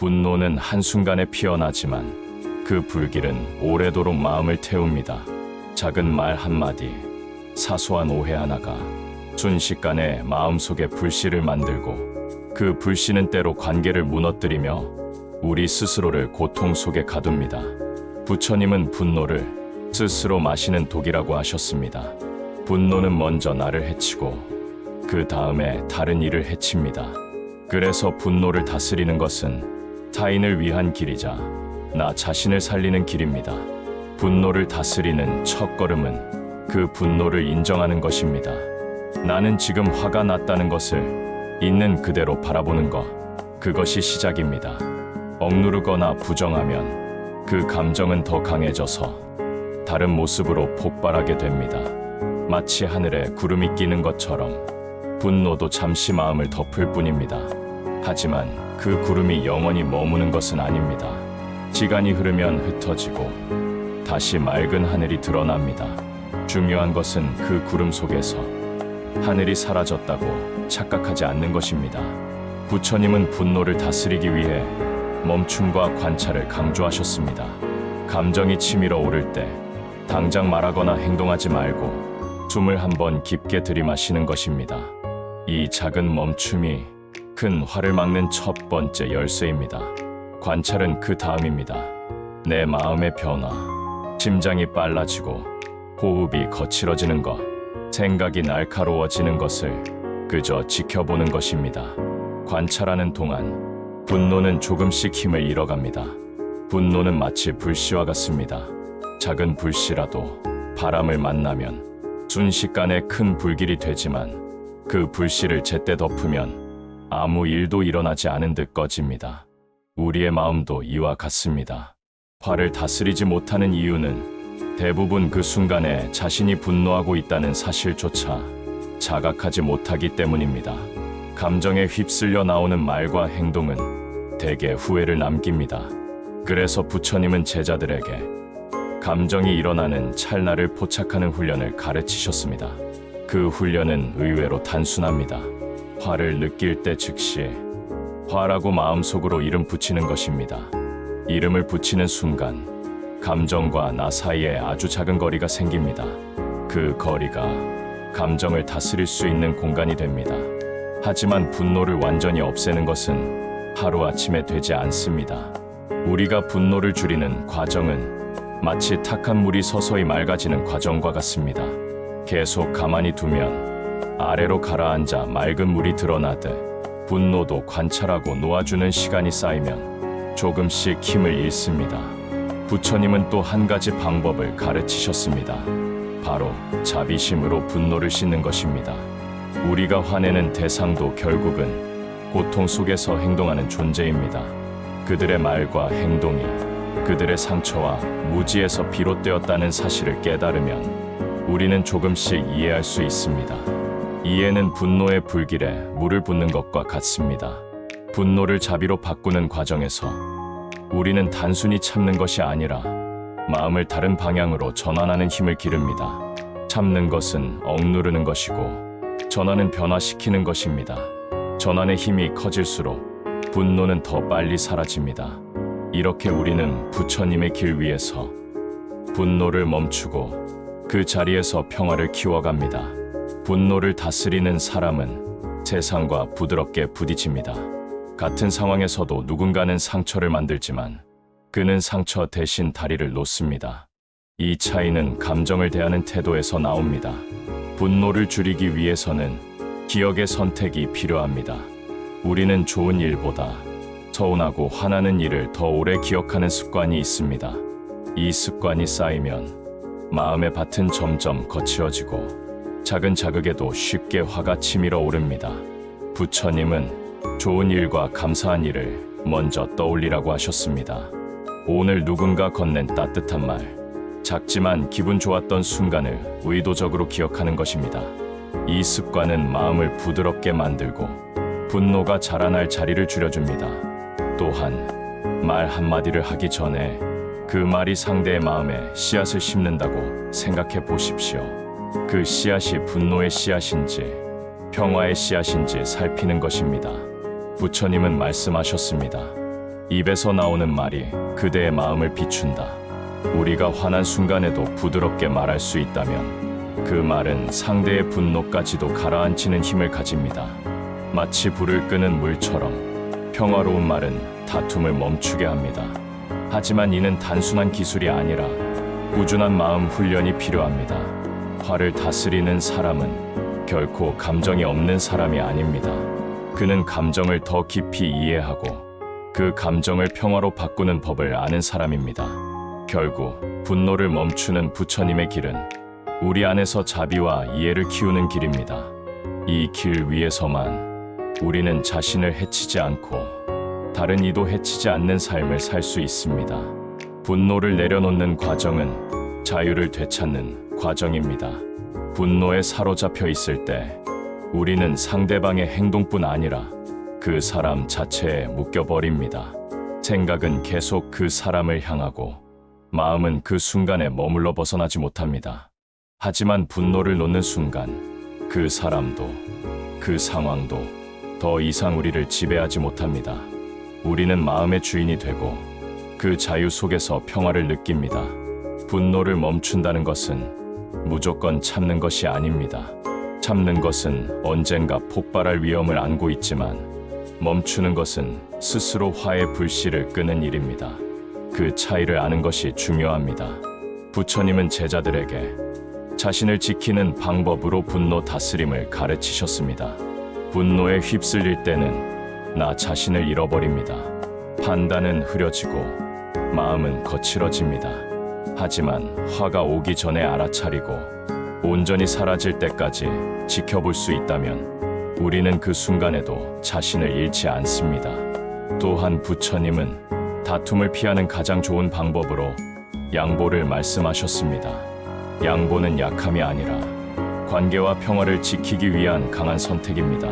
분노는 한순간에 피어나지만 그 불길은 오래도록 마음을 태웁니다. 작은 말 한마디, 사소한 오해 하나가 순식간에 마음속에 불씨를 만들고 그 불씨는 때로 관계를 무너뜨리며 우리 스스로를 고통 속에 가둡니다. 부처님은 분노를 스스로 마시는 독이라고 하셨습니다. 분노는 먼저 나를 해치고 그 다음에 다른 이를 해칩니다. 그래서 분노를 다스리는 것은 타인을 위한 길이자 나 자신을 살리는 길입니다. 분노를 다스리는 첫걸음은 그 분노를 인정하는 것입니다. 나는 지금 화가 났다는 것을 있는 그대로 바라보는 것, 그것이 시작입니다. 억누르거나 부정하면 그 감정은 더 강해져서 다른 모습으로 폭발하게 됩니다. 마치 하늘에 구름이 끼는 것처럼 분노도 잠시 마음을 덮을 뿐입니다. 하지만 그 구름이 영원히 머무는 것은 아닙니다. 시간이 흐르면 흩어지고 다시 맑은 하늘이 드러납니다. 중요한 것은 그 구름 속에서 하늘이 사라졌다고 착각하지 않는 것입니다. 부처님은 분노를 다스리기 위해 멈춤과 관찰을 강조하셨습니다. 감정이 치밀어 오를 때 당장 말하거나 행동하지 말고 숨을 한번 깊게 들이마시는 것입니다. 이 작은 멈춤이 큰 화를 막는 첫 번째 열쇠입니다. 관찰은 그 다음입니다. 내 마음의 변화, 심장이 빨라지고 호흡이 거칠어지는 것, 생각이 날카로워지는 것을 그저 지켜보는 것입니다. 관찰하는 동안 분노는 조금씩 힘을 잃어갑니다. 분노는 마치 불씨와 같습니다. 작은 불씨라도 바람을 만나면 순식간에 큰 불길이 되지만 그 불씨를 제때 덮으면 아무 일도 일어나지 않은 듯 꺼집니다. 우리의 마음도 이와 같습니다. 화를 다스리지 못하는 이유는 대부분 그 순간에 자신이 분노하고 있다는 사실조차 자각하지 못하기 때문입니다. 감정에 휩쓸려 나오는 말과 행동은 대개 후회를 남깁니다. 그래서 부처님은 제자들에게 감정이 일어나는 찰나를 포착하는 훈련을 가르치셨습니다. 그 훈련은 의외로 단순합니다. 화를 느낄 때 즉시 화라고 마음속으로 이름 붙이는 것입니다. 이름을 붙이는 순간 감정과 나 사이에 아주 작은 거리가 생깁니다. 그 거리가 감정을 다스릴 수 있는 공간이 됩니다. 하지만 분노를 완전히 없애는 것은 하루아침에 되지 않습니다. 우리가 분노를 줄이는 과정은 마치 탁한 물이 서서히 맑아지는 과정과 같습니다. 계속 가만히 두면 아래로 가라앉아 맑은 물이 드러나듯 분노도 관찰하고 놓아주는 시간이 쌓이면 조금씩 힘을 잃습니다. 부처님은 또 한 가지 방법을 가르치셨습니다. 바로 자비심으로 분노를 씻는 것입니다. 우리가 화내는 대상도 결국은 고통 속에서 행동하는 존재입니다. 그들의 말과 행동이 그들의 상처와 무지에서 비롯되었다는 사실을 깨달으면 우리는 조금씩 이해할 수 있습니다. 이해는 분노의 불길에 물을 붓는 것과 같습니다. 분노를 자비로 바꾸는 과정에서 우리는 단순히 참는 것이 아니라 마음을 다른 방향으로 전환하는 힘을 기릅니다. 참는 것은 억누르는 것이고 전환은 변화시키는 것입니다. 전환의 힘이 커질수록 분노는 더 빨리 사라집니다. 이렇게 우리는 부처님의 길 위에서 분노를 멈추고 그 자리에서 평화를 키워갑니다. 분노를 다스리는 사람은 세상과 부드럽게 부딪힙니다. 같은 상황에서도 누군가는 상처를 만들지만 그는 상처 대신 다리를 놓습니다. 이 차이는 감정을 대하는 태도에서 나옵니다. 분노를 줄이기 위해서는 기억의 선택이 필요합니다. 우리는 좋은 일보다 서운하고 화나는 일을 더 오래 기억하는 습관이 있습니다. 이 습관이 쌓이면 마음의 밭은 점점 거칠어지고 작은 자극에도 쉽게 화가 치밀어 오릅니다. 부처님은 좋은 일과 감사한 일을 먼저 떠올리라고 하셨습니다. 오늘 누군가 건넨 따뜻한 말, 작지만 기분 좋았던 순간을 의도적으로 기억하는 것입니다. 이 습관은 마음을 부드럽게 만들고 분노가 자라날 자리를 줄여줍니다. 또한 말 한마디를 하기 전에 그 말이 상대의 마음에 씨앗을 심는다고 생각해 보십시오. 그 씨앗이 분노의 씨앗인지 평화의 씨앗인지 살피는 것입니다. 부처님은 말씀하셨습니다. 입에서 나오는 말이 그대의 마음을 비춘다. 우리가 화난 순간에도 부드럽게 말할 수 있다면 그 말은 상대의 분노까지도 가라앉히는 힘을 가집니다. 마치 불을 끄는 물처럼 평화로운 말은 다툼을 멈추게 합니다. 하지만 이는 단순한 기술이 아니라 꾸준한 마음 훈련이 필요합니다. 화를 다스리는 사람은 결코 감정이 없는 사람이 아닙니다. 그는 감정을 더 깊이 이해하고 그 감정을 평화로 바꾸는 법을 아는 사람입니다. 결국 분노를 멈추는 부처님의 길은 우리 안에서 자비와 이해를 키우는 길입니다. 이 길 위에서만 우리는 자신을 해치지 않고 다른 이도 해치지 않는 삶을 살 수 있습니다. 분노를 내려놓는 과정은 자유를 되찾는 과정입니다. 분노에 사로잡혀 있을 때 우리는 상대방의 행동뿐 아니라 그 사람 자체에 묶여버립니다. 생각은 계속 그 사람을 향하고 마음은 그 순간에 머물러 벗어나지 못합니다. 하지만 분노를 놓는 순간 그 사람도 그 상황도 더 이상 우리를 지배하지 못합니다. 우리는 마음의 주인이 되고 그 자유 속에서 평화를 느낍니다. 분노를 멈춘다는 것은 무조건 참는 것이 아닙니다. 참는 것은 언젠가 폭발할 위험을 안고 있지만 멈추는 것은 스스로 화의 불씨를 끄는 일입니다. 그 차이를 아는 것이 중요합니다. 부처님은 제자들에게 자신을 지키는 방법으로 분노 다스림을 가르치셨습니다. 분노에 휩쓸릴 때는 나 자신을 잃어버립니다. 판단은 흐려지고 마음은 거칠어집니다. 하지만 화가 오기 전에 알아차리고 온전히 사라질 때까지 지켜볼 수 있다면 우리는 그 순간에도 자신을 잃지 않습니다. 또한 부처님은 다툼을 피하는 가장 좋은 방법으로 양보를 말씀하셨습니다. 양보는 약함이 아니라 관계와 평화를 지키기 위한 강한 선택입니다.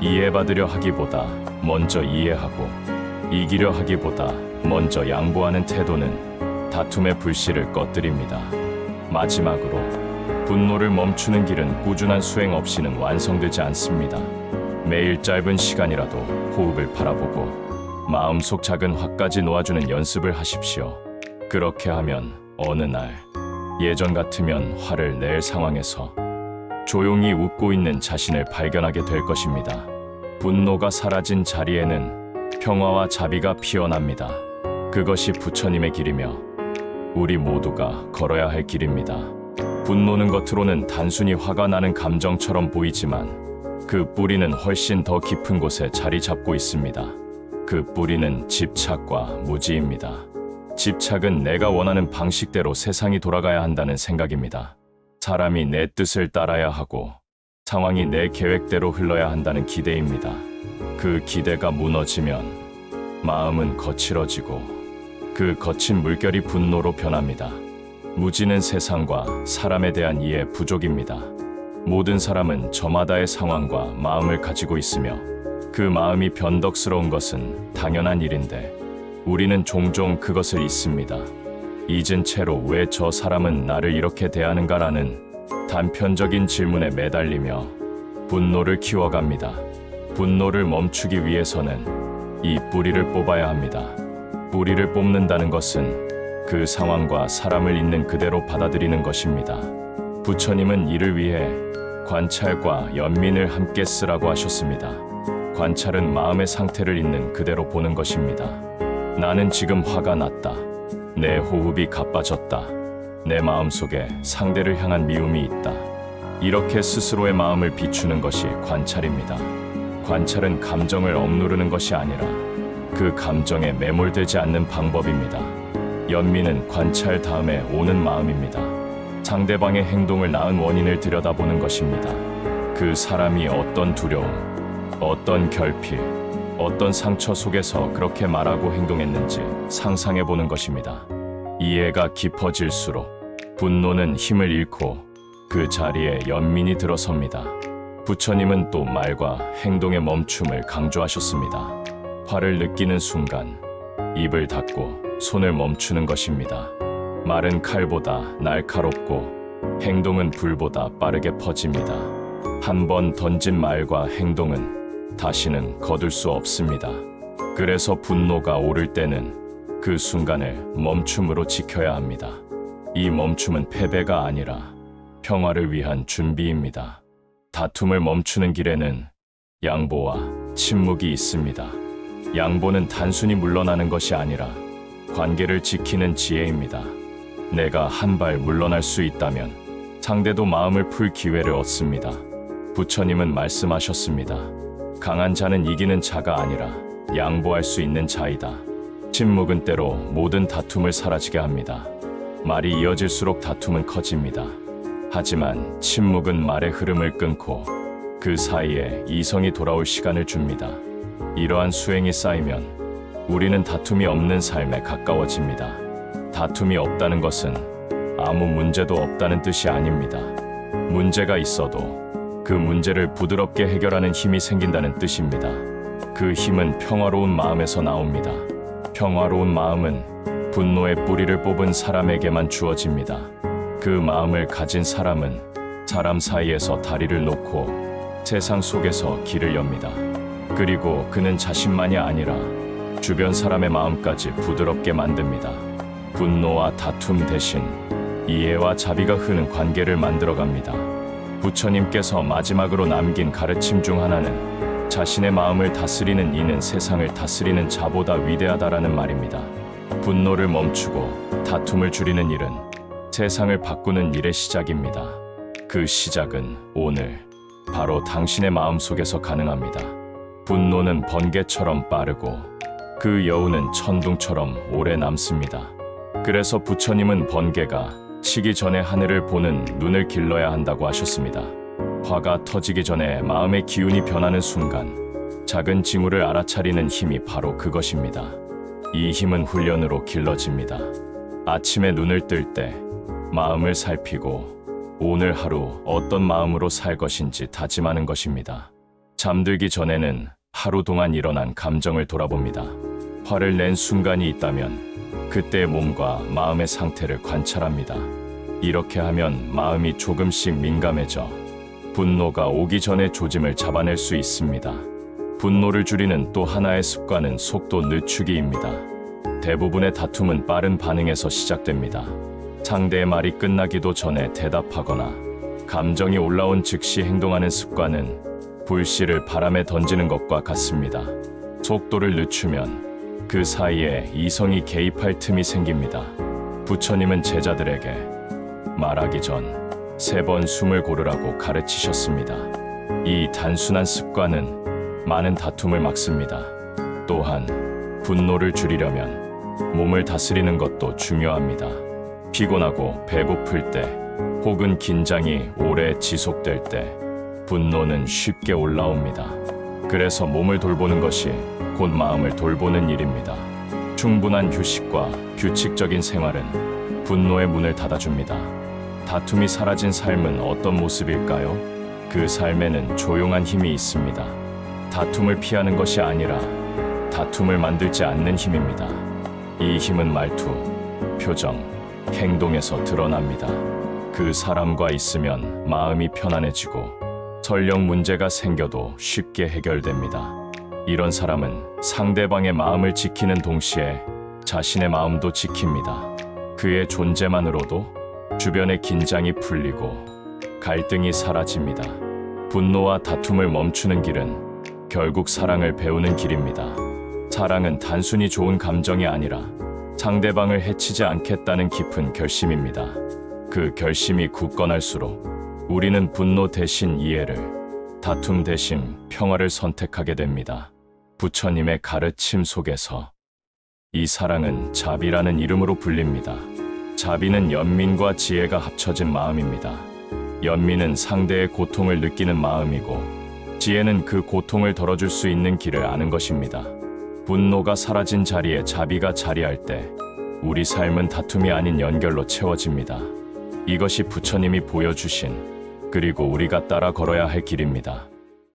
이해받으려 하기보다 먼저 이해하고 이기려 하기보다 먼저 양보하는 태도는 다툼의 불씨를 꺼뜨립니다. 마지막으로 분노를 멈추는 길은 꾸준한 수행 없이는 완성되지 않습니다. 매일 짧은 시간이라도 호흡을 바라보고 마음속 작은 화까지 놓아주는 연습을 하십시오. 그렇게 하면 어느 날 예전 같으면 화를 낼 상황에서 조용히 웃고 있는 자신을 발견하게 될 것입니다. 분노가 사라진 자리에는 평화와 자비가 피어납니다. 그것이 부처님의 길이며 우리 모두가 걸어야 할 길입니다. 분노는 겉으로는 단순히 화가 나는 감정처럼 보이지만 그 뿌리는 훨씬 더 깊은 곳에 자리 잡고 있습니다. 그 뿌리는 집착과 무지입니다. 집착은 내가 원하는 방식대로 세상이 돌아가야 한다는 생각입니다. 사람이 내 뜻을 따라야 하고 상황이 내 계획대로 흘러야 한다는 기대입니다. 그 기대가 무너지면 마음은 거칠어지고 그 거친 물결이 분노로 변합니다. 무지는 세상과 사람에 대한 이해 부족입니다. 모든 사람은 저마다의 상황과 마음을 가지고 있으며 그 마음이 변덕스러운 것은 당연한 일인데 우리는 종종 그것을 잊습니다. 잊은 채로 왜 저 사람은 나를 이렇게 대하는가라는 단편적인 질문에 매달리며 분노를 키워갑니다. 분노를 멈추기 위해서는 이 뿌리를 뽑아야 합니다. 뿌리를 뽑는다는 것은 그 상황과 사람을 있는 그대로 받아들이는 것입니다. 부처님은 이를 위해 관찰과 연민을 함께 쓰라고 하셨습니다. 관찰은 마음의 상태를 있는 그대로 보는 것입니다. 나는 지금 화가 났다. 내 호흡이 가빠졌다. 내 마음속에 상대를 향한 미움이 있다. 이렇게 스스로의 마음을 비추는 것이 관찰입니다. 관찰은 감정을 억누르는 것이 아니라 그 감정에 매몰되지 않는 방법입니다. 연민은 관찰 다음에 오는 마음입니다. 상대방의 행동을 낳은 원인을 들여다보는 것입니다. 그 사람이 어떤 두려움, 어떤 결핍, 어떤 상처 속에서 그렇게 말하고 행동했는지 상상해보는 것입니다. 이해가 깊어질수록 분노는 힘을 잃고 그 자리에 연민이 들어섭니다. 부처님은 또 말과 행동의 멈춤을 강조하셨습니다. 화를 느끼는 순간 입을 닫고 손을 멈추는 것입니다. 말은 칼보다 날카롭고 행동은 불보다 빠르게 퍼집니다. 한 번 던진 말과 행동은 다시는 거둘 수 없습니다. 그래서 분노가 오를 때는 그 순간을 멈춤으로 지켜야 합니다. 이 멈춤은 패배가 아니라 평화를 위한 준비입니다. 다툼을 멈추는 길에는 양보와 침묵이 있습니다. 양보는 단순히 물러나는 것이 아니라 관계를 지키는 지혜입니다. 내가 한 발 물러날 수 있다면 상대도 마음을 풀 기회를 얻습니다. 부처님은 말씀하셨습니다. 강한 자는 이기는 자가 아니라 양보할 수 있는 자이다. 침묵은 때로 모든 다툼을 사라지게 합니다. 말이 이어질수록 다툼은 커집니다. 하지만 침묵은 말의 흐름을 끊고 그 사이에 이성이 돌아올 시간을 줍니다. 이러한 수행이 쌓이면 우리는 다툼이 없는 삶에 가까워집니다. 다툼이 없다는 것은 아무 문제도 없다는 뜻이 아닙니다. 문제가 있어도 그 문제를 부드럽게 해결하는 힘이 생긴다는 뜻입니다. 그 힘은 평화로운 마음에서 나옵니다. 평화로운 마음은 분노의 뿌리를 뽑은 사람에게만 주어집니다. 그 마음을 가진 사람은 사람 사이에서 다리를 놓고 세상 속에서 길을 엽니다. 그리고 그는 자신만이 아니라 주변 사람의 마음까지 부드럽게 만듭니다. 분노와 다툼 대신 이해와 자비가 흐르는 관계를 만들어갑니다. 부처님께서 마지막으로 남긴 가르침 중 하나는 자신의 마음을 다스리는 이는 세상을 다스리는 자보다 위대하다라는 말입니다. 분노를 멈추고 다툼을 줄이는 일은 세상을 바꾸는 일의 시작입니다. 그 시작은 오늘 바로 당신의 마음속에서 가능합니다. 분노는 번개처럼 빠르고 그 여우는 천둥처럼 오래 남습니다. 그래서 부처님은 번개가 치기 전에 하늘을 보는 눈을 길러야 한다고 하셨습니다. 화가 터지기 전에 마음의 기운이 변하는 순간 작은 징후를 알아차리는 힘이 바로 그것입니다. 이 힘은 훈련으로 길러집니다. 아침에 눈을 뜰 때 마음을 살피고 오늘 하루 어떤 마음으로 살 것인지 다짐하는 것입니다. 잠들기 전에는 하루 동안 일어난 감정을 돌아봅니다. 화를 낸 순간이 있다면 그때의 몸과 마음의 상태를 관찰합니다. 이렇게 하면 마음이 조금씩 민감해져 분노가 오기 전에 조짐을 잡아낼 수 있습니다. 분노를 줄이는 또 하나의 습관은 속도 늦추기입니다. 대부분의 다툼은 빠른 반응에서 시작됩니다. 상대의 말이 끝나기도 전에 대답하거나 감정이 올라온 즉시 행동하는 습관은 불씨를 바람에 던지는 것과 같습니다. 속도를 늦추면 그 사이에 이성이 개입할 틈이 생깁니다. 부처님은 제자들에게 말하기 전 3번 숨을 고르라고 가르치셨습니다. 이 단순한 습관은 많은 다툼을 막습니다. 또한 분노를 줄이려면 몸을 다스리는 것도 중요합니다. 피곤하고 배고플 때 혹은 긴장이 오래 지속될 때 분노는 쉽게 올라옵니다. 그래서 몸을 돌보는 것이 곧 마음을 돌보는 일입니다. 충분한 휴식과 규칙적인 생활은 분노의 문을 닫아줍니다. 다툼이 사라진 삶은 어떤 모습일까요? 그 삶에는 조용한 힘이 있습니다. 다툼을 피하는 것이 아니라 다툼을 만들지 않는 힘입니다. 이 힘은 말투, 표정, 행동에서 드러납니다. 그 사람과 있으면 마음이 편안해지고 설령 문제가 생겨도 쉽게 해결됩니다. 이런 사람은 상대방의 마음을 지키는 동시에 자신의 마음도 지킵니다. 그의 존재만으로도 주변의 긴장이 풀리고 갈등이 사라집니다. 분노와 다툼을 멈추는 길은 결국 사랑을 배우는 길입니다. 사랑은 단순히 좋은 감정이 아니라 상대방을 해치지 않겠다는 깊은 결심입니다. 그 결심이 굳건할수록 우리는 분노 대신 이해를, 다툼 대신 평화를 선택하게 됩니다. 부처님의 가르침 속에서 이 사랑은 자비라는 이름으로 불립니다. 자비는 연민과 지혜가 합쳐진 마음입니다. 연민은 상대의 고통을 느끼는 마음이고 지혜는 그 고통을 덜어줄 수 있는 길을 아는 것입니다. 분노가 사라진 자리에 자비가 자리할 때 우리 삶은 다툼이 아닌 연결로 채워집니다. 이것이 부처님이 보여주신 그리고 우리가 따라 걸어야 할 길입니다.